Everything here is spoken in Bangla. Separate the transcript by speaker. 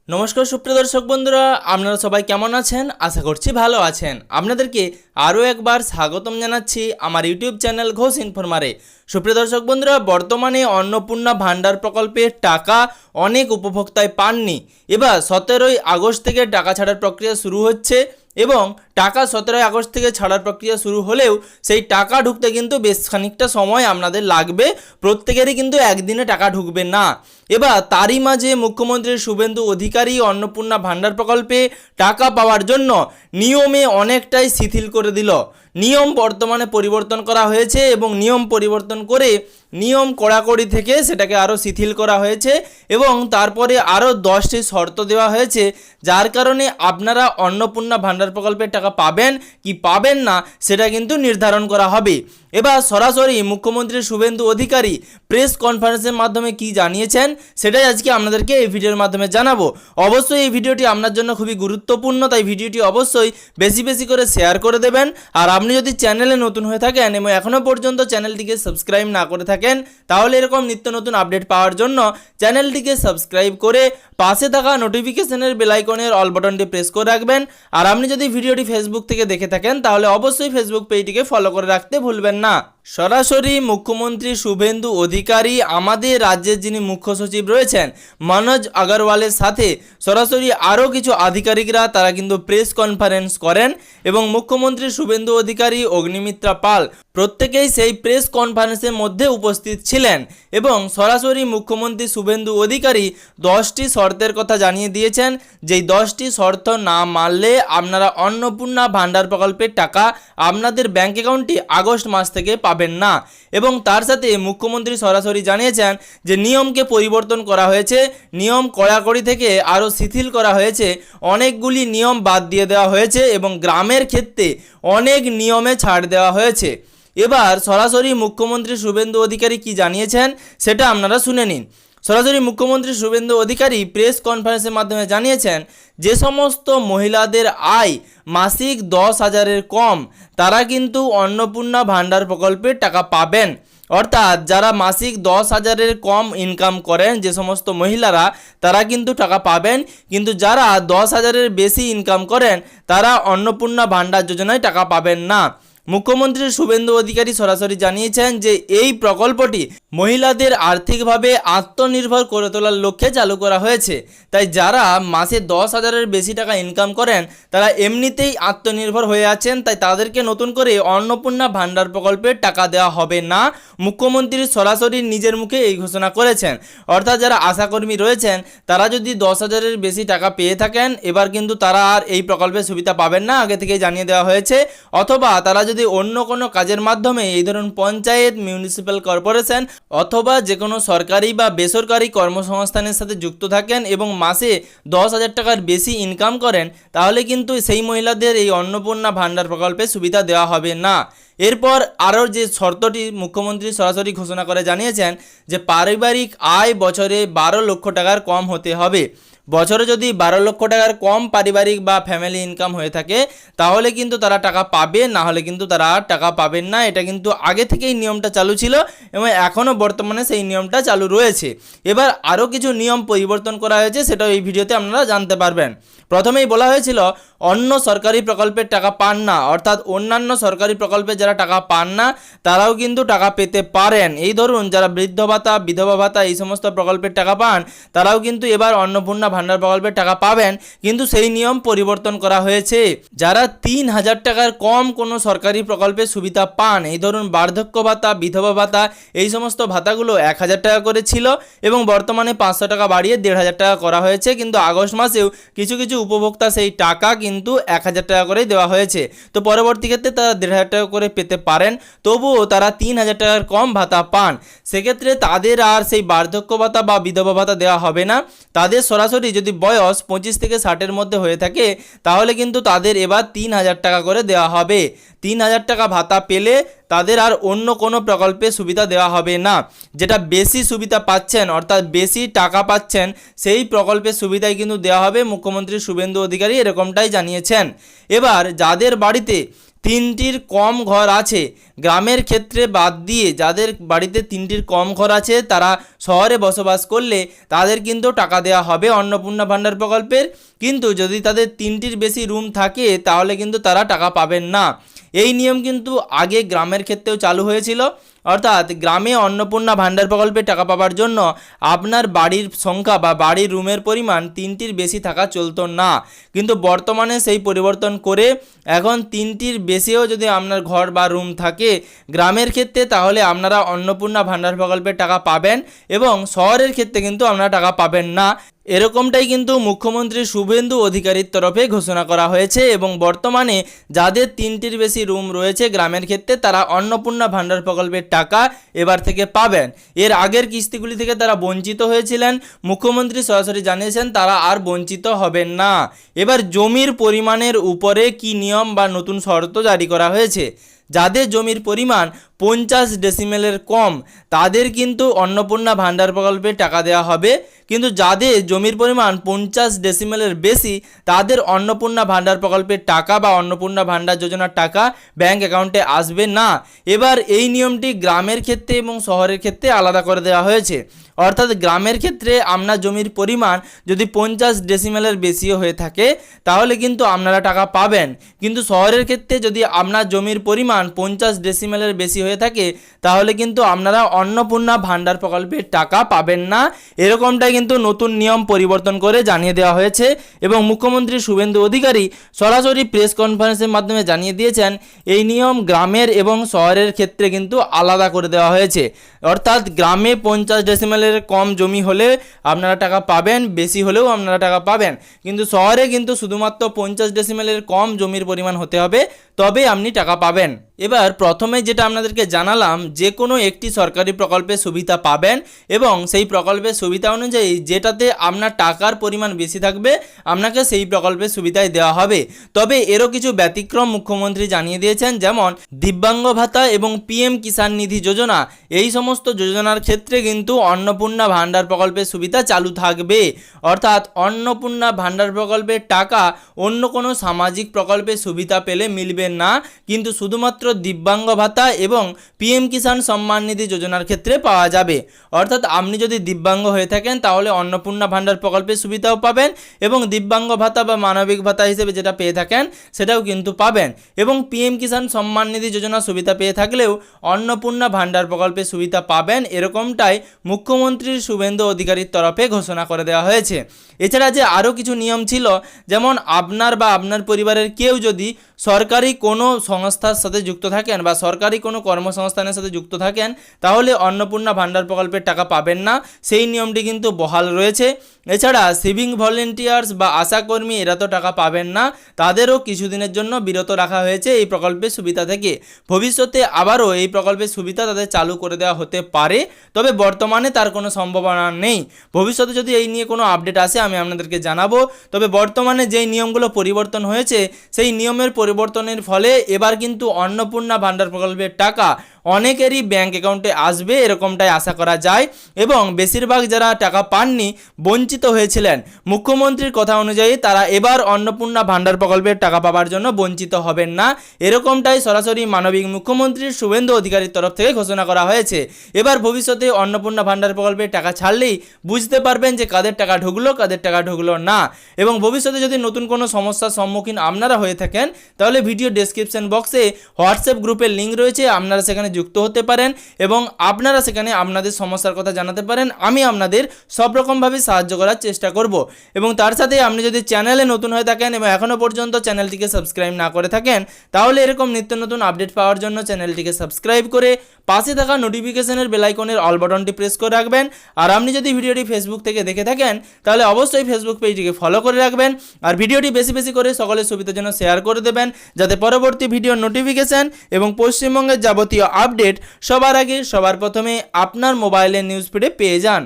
Speaker 1: নমস্কার সুপ্রিয় দর্শক বন্ধুরা, আপনারা সবাই কেমন আছেন? আশা করছি ভালো আছেন। আপনাদেরকে আরও একবার স্বাগতম জানাচ্ছি আমার ইউটিউব চ্যানেল ঘোষ ইনফরমারে। সুপ্রিয় দর্শক বন্ধুরা, বর্তমানে অন্নপূর্ণা ভাণ্ডার প্রকল্পের টাকা অনেক উপভোক্তায় পাননি। এবার 17ই আগস্ট থেকে টাকা ছাড়ার প্রক্রিয়া শুরু হচ্ছে এবং টাকা 17ই আগস্ট থেকে ছাড়ার প্রক্রিয়া শুরু হলেও সেই টাকা ঢুকতে কিন্তু বেশ খানিকটা সময় আপনাদের লাগবে। প্রত্যেকেরই কিন্তু একদিনে টাকা ঢুকবে না। এবার তারই মাঝে মুখ্যমন্ত্রী শুভেন্দু অধিকারী অন্নপূর্ণা ভাণ্ডার প্রকল্পে টাকা পাওয়ার জন্য নিয়মে অনেকটাই শিথিল করে দিল। নিয়ম বর্তমানে পরিবর্তন করা হয়েছে এবং নিয়ম পরিবর্তন করে নিয়ম কড়াকড়ি থেকে সেটাকে আরও শিথিল করা হয়েছে এবং তারপরে আরও 10টি শর্ত দেওয়া হয়েছে, যার কারণে আপনারা অন্নপূর্ণা ভাণ্ডার প্রকল্পের টাকা পাবেন কি পাবেন না সেটা কিন্তু নির্ধারণ করা হবে। এবার সরাসরি মুখ্যমন্ত্রী শুভেন্দু অধিকারী প্রেস কনফারেন্সের মাধ্যমে কি জানিয়েছেন সেটাই আজকে আপনাদেরকে এই ভিডিওর মাধ্যমে জানাবো। অবশ্যই এই ভিডিওটি আপনার জন্য খুবই গুরুত্বপূর্ণ, তাই ভিডিওটি অবশ্যই বেশি বেশি করে শেয়ার করে দেবেন। আর আপনি যদি চ্যানেলে নতুন হয়ে থাকেন এবং এখনও পর্যন্ত চ্যানেলটিকে সাবস্ক্রাইব না করে থাকেন তাহলে এরকম নিত্য নতুন আপডেট পাওয়ার জন্য চ্যানেলটিকে সাবস্ক্রাইব করে পাশে থাকা নোটিফিকেশনের বেল আইকনের অল বাটনটি প্রেস করে রাখবেন। আর আপনি যদি ভিডিওটি ফেসবুক থেকে দেখে থাকেন তাহলে অবশ্যই ফেসবুক পেজটিকে ফলো করে রাখতে ভুলবেন না। সরাসরি মুখ্যমন্ত্রী শুভেন্দু অধিকারী আমাদের রাজ্যের যিনি মুখ্য সচিব রয়েছেন মনোজ আগরওয়ালের সাথে সরাসরি আরও কিছু আধিকারিকরা তারা কিন্তু প্রেস কনফারেন্স করেন এবং মুখ্যমন্ত্রী শুভেন্দু অধিকারী অগ্নিমিত্রা পাল প্রত্যেকেই সেই প্রেস কনফারেন্সের মধ্যে উপস্থিত ছিলেন এবং সরাসরি মুখ্যমন্ত্রী শুভেন্দু অধিকারী 10টি শর্তের কথা জানিয়ে দিয়েছেন, যেই 10টি শর্ত না মানলে আপনারা অন্নপূর্ণা ভাণ্ডার প্রকল্পের টাকা আপনাদের ব্যাংক অ্যাকাউন্টে আগস্ট মাস থেকে পাবেন না। এবং তার সাথে মুখ্যমন্ত্রী সরাসরি জানিয়েছেন যে নিয়মকে পরিবর্তন করা হয়েছে, নিয়ম কড়াকড়ি থেকে আরও শিথিল করা হয়েছে, অনেকগুলি নিয়ম বাদ দিয়ে দেওয়া হয়েছে এবং গ্রামের ক্ষেত্রে অনেক নিয়মে ছাড় দেওয়া হয়েছে। এবার সরাসরি মুখ্যমন্ত্রী শুভেন্দু অধিকারী কি জানিয়েছেন সেটা আপনারা শুনে নিন। সরাসরি মুখ্যমন্ত্রী শুভেন্দু অধিকারী প্রেস কনফারেন্সের মাধ্যমে জানিয়েছেন যে সমস্ত মহিলাদের আয় মাসিক 10,000-এর কম তারা কিন্তু অন্নপূর্ণা ভাণ্ডার প্রকল্পের টাকা পাবেন। অর্থাৎ যারা মাসিক 10,000-এর কম ইনকাম করেন যে সমস্ত মহিলারা তারা কিন্তু টাকা পাবেন, কিন্তু যারা 10,000-এর বেশি ইনকাম করেন তারা অন্নপূর্ণা ভাণ্ডার যোজনায় টাকা পাবেন না। মুখ্যমন্ত্রী শুভেন্দু অধিকারী সরাসরি জানিয়েছেন যে এই প্রকল্পটি মহিলাদের আর্থিকভাবে আত্মনির্ভর করে তোলার লক্ষ্যে চালু করা হয়েছে। তাই যারা মাসে 10,000-এর বেশি টাকা ইনকাম করেন তারা এমনিতেই আত্মনির্ভর হয়ে আছেন, তাই তাদেরকে নতুন করে অন্নপূর্ণা ভাণ্ডার প্রকল্পের টাকা দেওয়া হবে না। মুখ্যমন্ত্রী সরাসরি নিজের মুখে এই ঘোষণা করেছেন। অর্থাৎ যারা আশাকর্মী রয়েছেন তারা যদি 10,000-এর বেশি টাকা পেয়ে থাকেন এবার কিন্তু তারা আর এই প্রকল্পের সুবিধা পাবেন না, আগে থেকে জানিয়ে দেওয়া হয়েছে। অথবা তারা যদি অন্য কোনো কাজের মাধ্যমে এই ধরুন পঞ্চায়েত, মিউনিসিপ্যাল কর্পোরেশন অথবা যে কোনো সরকারি বা বেসরকারি কর্মসংস্থানের সাথে যুক্ত থাকেন এবং মাসে 10,000 টাকার বেশি ইনকাম করেন তাহলে কিন্তু সেই মহিলাদের এই অন্নপূর্ণা ভাণ্ডার প্রকল্পের সুবিধা দেওয়া হবে না। এরপর আরও যে শর্তটি মুখ্যমন্ত্রী সরাসরি ঘোষণা করে জানিয়েছেন যে পারিবারিক আয় বছরে 12 লক্ষ টাকার কম হতে হবে। বছরে যদি 12 লক্ষ টাকার কম পারিবারিক বা ফ্যামিলি ইনকাম হয়ে থাকে তাহলে কিন্তু তারা টাকা পাবে, না হলে কিন্তু তারা টাকা পাবেন না। এটা কিন্তু আগে থেকেই নিয়মটা চালু ছিল এবং এখনও বর্তমানে সেই নিয়মটা চালু রয়েছে। এবার আরও কিছু নিয়ম পরিবর্তন করা হয়েছে, সেটাও এই ভিডিওতে আপনারা জানতে পারবেন। প্রথমেই বলা হয়েছিল অন্য সরকারি প্রকল্পের টাকা পান না, অর্থাৎ অন্যান্য সরকারি প্রকল্পে যারা টাকা পান না তারাও কিন্তু টাকা পেতে পারেন। এই ধরুন যারা বৃদ্ধ ভাতা, বিধবা ভাতা এই সমস্ত প্রকল্পের টাকা পান তারাও কিন্তু এবার অন্নপূর্ণা ভাণ্ডার প্রকল্পের টাকা পাবেন, কিন্তু সেই নিয়ম পরিবর্তন করা হয়েছে। যারা 3,000 টাকার কম কোনো সরকারি প্রকল্পের সুবিধা পান, এই ধরুন বার্ধক্য ভাতা, বিধবা ভাতা এই সমস্ত ভাতাগুলো 1,000 টাকা করে ছিল এবং বর্তমানে 500 টাকা বাড়িয়ে 1,500 টাকা করা হয়েছে, কিন্তু আগস্ট মাসেও কিছু কিছু উপভোক্তা সেই টাকা কিন্তু 1,000 টাকা করে দেওয়া হয়েছে। তো পরবর্তী ক্ষেত্রে তারা 1,500 টাকা করে পেতে পারেন, তবুও তারা 3,000 টাকার কম ভাতা পান। সেক্ষেত্রে তাদের আর সেই বার্ধক্য ভাতা বা বিধবা ভাতা দেওয়া হবে না। তাদের সরাসরি যদি বয়স 25 থেকে 60-এর মধ্যে হয়ে থাকে তাহলে কিন্তু তাদের এবার 3,000 টাকা করে দেওয়া হবে। 3,000 টাকা ভাতা পেলে তাদের আর অন্য কোনো প্রকল্পে সুবিধা দেওয়া হবে না। যেটা বেশি সুবিধা পাচ্ছেন অর্থাৎ বেশি টাকা পাচ্ছেন সেই প্রকল্পের সুবিধাই কিন্তু দেওয়া হবে। মুখ্যমন্ত্রী শুভেন্দু অধিকারী এরকমটাই জানিয়েছেন। এবার যাদের বাড়িতে তিনটির কম ঘর আছে, গ্রামের ক্ষেত্রে বাদ দিয়ে যাদের বাড়িতে তিনটির কম ঘর আছে তারা শহরে বসবাস করলে তাদের কিন্তু টাকা দেওয়া হবে অন্নপূর্ণা ভাণ্ডার প্রকল্পের। কিন্তু যদি তাদের তিনটির বেশি রুম থাকে তাহলে কিন্তু তারা টাকা পাবেন না। এই নিয়ম কিন্তু আগে গ্রামের ক্ষেত্রেও চালু হয়েছিল, অর্থাৎ গ্রামে অন্নপূর্ণা ভাণ্ডার প্রকল্পে টাকা পাওয়ার জন্য আপনার বাড়ির সংখ্যা বা বাড়ির রুমের পরিমাণ তিনটির বেশি থাকা চলতো না। কিন্তু বর্তমানে সেই পরিবর্তন করে এখন তিনটির বেশিও যদি আপনার ঘর বা রুম থাকে গ্রামের ক্ষেত্রে তাহলে আপনারা অন্নপূর্ণা ভাণ্ডার প্রকল্পের টাকা পাবেন, এবং শহরের ক্ষেত্রে কিন্তু আপনারা টাকা পাবেন না। এরকমটাই কিন্তু মুখ্যমন্ত্রী শুভেন্দু অধিকারীর তরফে ঘোষণা করা হয়েছে, এবং বর্তমানে যাদের তিনটির বেশি রুম রয়েছে গ্রামের ক্ষেত্রে তারা অন্নপূর্ণা ভাণ্ডার প্রকল্পের টাকা এবার থেকে পাবেন। এর আগের কিস্তিগুলি থেকে তারা বঞ্চিত হয়েছিলেন, মুখ্যমন্ত্রী সরাসরি জানিয়েছেন তারা আর বঞ্চিত হবেন না। এবার জমির পরিমাণের উপরে কি নিয়ম বা নতুন শর্ত জারি করা হয়েছে। যাদের জমির পরিমাণ 50 ডেসিমেলের কম তাদের কিন্তু অন্নপূর্ণা ভাণ্ডার প্রকল্পে টাকা দেওয়া হবে, কিন্তু যাদের জমির পরিমাণ 50 ডেসিমেলের বেশি তাদের অন্নপূর্ণা ভাণ্ডার প্রকল্পের টাকা বা অন্নপূর্ণা ভাণ্ডার যোজনার টাকা ব্যাংক অ্যাকাউন্টে আসবে না। এবার এই নিয়মটি গ্রামের ক্ষেত্রে এবং শহরের ক্ষেত্রে আলাদা করে দেওয়া হয়েছে। অর্থাৎ গ্রামের ক্ষেত্রে আপনার জমির পরিমাণ যদি 50 ডেসিমেলের বেশিও হয়ে থাকে তাহলে কিন্তু আপনারা টাকা পাবেন, কিন্তু শহরের ক্ষেত্রে যদি আপনার জমির পরিমাণ 50 ডেসিমেলের বেশি হয়ে থাকে তাহলে কিন্তু আপনারা অন্নপূর্ণা ভাণ্ডার প্রকল্পের টাকা পাবেন না। এরকমটাই কিন্তু নতুন নিয়ম পরিবর্তন করে জানিয়ে দেওয়া হয়েছে, এবং মুখ্যমন্ত্রী শুভেন্দু অধিকারী সরাসরি প্রেস কনফারেন্সের মাধ্যমে জানিয়ে দিয়েছেন এই নিয়ম গ্রামের এবং শহরের ক্ষেত্রে কিন্তু আলাদা করে দেওয়া হয়েছে। অর্থাৎ গ্রামে 50 ডেসিমেলের কম জমি হলে আপনারা টাকা পাবেন, বেশি হলেও আপনারা টাকা পাবেন, কিন্তু শহরে কিন্তু শুধুমাত্র 50 ডেসিমেলের কম জমির পরিমাণ হতে হবে তবে আপনি টাকা পাবেন। এবার প্রথমে যেটা আপনাদেরকে জানালাম যে কোনো একটি সরকারি প্রকল্পের সুবিধা পাবেন, এবং সেই প্রকল্পের সুবিধা অনুযায়ী যেটাতে আপনার টাকার পরিমাণ বেশি থাকবে আপনাকে সেই প্রকল্পের সুবিধাই দেওয়া হবে। তবে এরও কিছু ব্যতিক্রম মুখ্যমন্ত্রী জানিয়ে দিয়েছেন, যেমন দিব্যাঙ্গ ভাতা এবং পিএম কিষাণ নিধি যোজনা, এই সমস্ত যোজনার ক্ষেত্রে কিন্তু অন্নপূর্ণা ভাণ্ডার প্রকল্পের সুবিধা চালু থাকবে। অর্থাৎ অন্নপূর্ণা ভাণ্ডার প্রকল্পের টাকা অন্য কোনো সামাজিক প্রকল্পের সুবিধা পেলে মিলবে না, কিন্তু শুধুমাত্র দিব্যাঙ্গ ভাতা এবং পিএম কিষাণ সম্মান নিধি যোজনার ক্ষেত্রে পাওয়া যাবে। অর্থাৎ আপনি যদি দিব্যাঙ্গ হয়ে থাকেন তাহলে অন্নপূর্ণা ভাণ্ডার প্রকল্পের সুবিধাও পাবেন, এবং দিব্যাঙ্গ ভাতা বা মানবিক ভাতা হিসেবে যেটা পেয়ে থাকেন সেটাও কিন্তু পাবেন, এবং পিএম কিষাণ সম্মান নিধি যোজনা সুবিধা পেয়ে থাকলেও অন্নপূর্ণা ভাণ্ডার প্রকল্পের সুবিধা পাবেন। এরকমটাই মুখ্যমন্ত্রী শুভেন্দু অধিকারীর তরফে ঘোষণা করে দেওয়া হয়েছে। এছাড়া যে আরও কিছু নিয়ম ছিল, যেমন আপনার বা আপনার পরিবারের কেউ যদি সরকারি কোনো সংস্থার সাথে যুক্ত থাকেন বা সরকারি কোনো কর্মসংস্থানের সাথে যুক্ত থাকেন তাহলে অন্নপূর্ণা ভাণ্ডার প্রকল্পের টাকা পাবেন না, সেই নিয়মটি কিন্তু বহাল রয়েছে। এছাড়া সিভিং ভলেন্টিয়ার্স বা আশাকর্মী এরা তো টাকা পাবেন না, তাদেরও কিছুদিনের জন্য বিরত রাখা হয়েছে এই প্রকল্পের সুবিধা থেকে। ভবিষ্যতে আবারও এই প্রকল্পের সুবিধা তাদের চালু করে দেওয়া হতে পারে, তবে বর্তমানে তার কোনো সম্ভাবনা নেই। ভবিষ্যতে যদি এই নিয়ে কোনো আপডেট আসে আমি আপনাদেরকে জানাবো। তবে বর্তমানে যেই নিয়মগুলো পরিবর্তন হয়েছে সেই নিয়মের পরিবর্তনের ফলে এবার কিন্তু অন্নপূর্ণা ভাণ্ডার প্রকল্পের টাকা অনেকেরই ব্যাংক অ্যাকাউন্টে আসবে এরকমটাই আশা করা যায়, এবং বেশিরভাগ যারা টাকা পাননি বঞ্চিত হয়েছিলেন মুখ্যমন্ত্রীর কথা অনুযায়ী তারা এবার অন্নপূর্ণা ভাণ্ডার প্রকল্পের টাকা পাওয়ার জন্য বঞ্চিত হবেন না, এরকমটাই সরাসরি মানবিক মুখ্যমন্ত্রী শুভেন্দু অধিকারীর তরফ থেকে ঘোষণা করা হয়েছে। এবার ভবিষ্যতে অন্নপূর্ণা ভাণ্ডার প্রকল্পের টাকা ছাড়লেই বুঝতে পারবেন যে কাদের টাকা ঢুকলো কাদের টাকা ঢুকলো না। এবং ভবিষ্যতে যদি নতুন কোনো সমস্যার সম্মুখীন আপনারা হয়ে থাকেন তাহলে ভিডিও ডেসক্রিপশন বক্সে হোয়াটসঅ্যাপ গ্রুপের লিঙ্ক রয়েছে, আপনারা সেখানে যুক্ত হতে পারেন এবং আপনারা সেখানে আপনাদের সমস্যার কথা জানাতে পারেন। আমি আপনাদের সব রকমভাবে সাহায্য করার চেষ্টা করব। এবং তার সাথে আপনি যদি চ্যানেলে নতুন হয়ে থাকেন এবং এখনও পর্যন্ত চ্যানেলটিকে সাবস্ক্রাইব না করে থাকেন তাহলে এরকম নিত্য নতুন আপডেট পাওয়ার জন্য চ্যানেলটিকে সাবস্ক্রাইব করে পাশে থাকা নোটিফিকেশনের বেল আইকনের অল বাটনটি প্রেস করে রাখবেন। আর আপনি যদি ভিডিওটি ফেসবুক থেকে দেখে থাকেন তাহলে অবশ্যই ফেসবুক পেজটিকে ফলো করে রাখবেন, আর ভিডিওটি বেশি বেশি করে সকলের সুবিধার জন্য শেয়ার করে দেবেন যাতে পরবর্তী ভিডিওর নোটিফিকেশন এবং পশ্চিমবঙ্গের যাবতীয় আপডেট সবার আগে সবার প্রথমে আপনার মোবাইলের নিউজ ফিডে পেয়ে যান।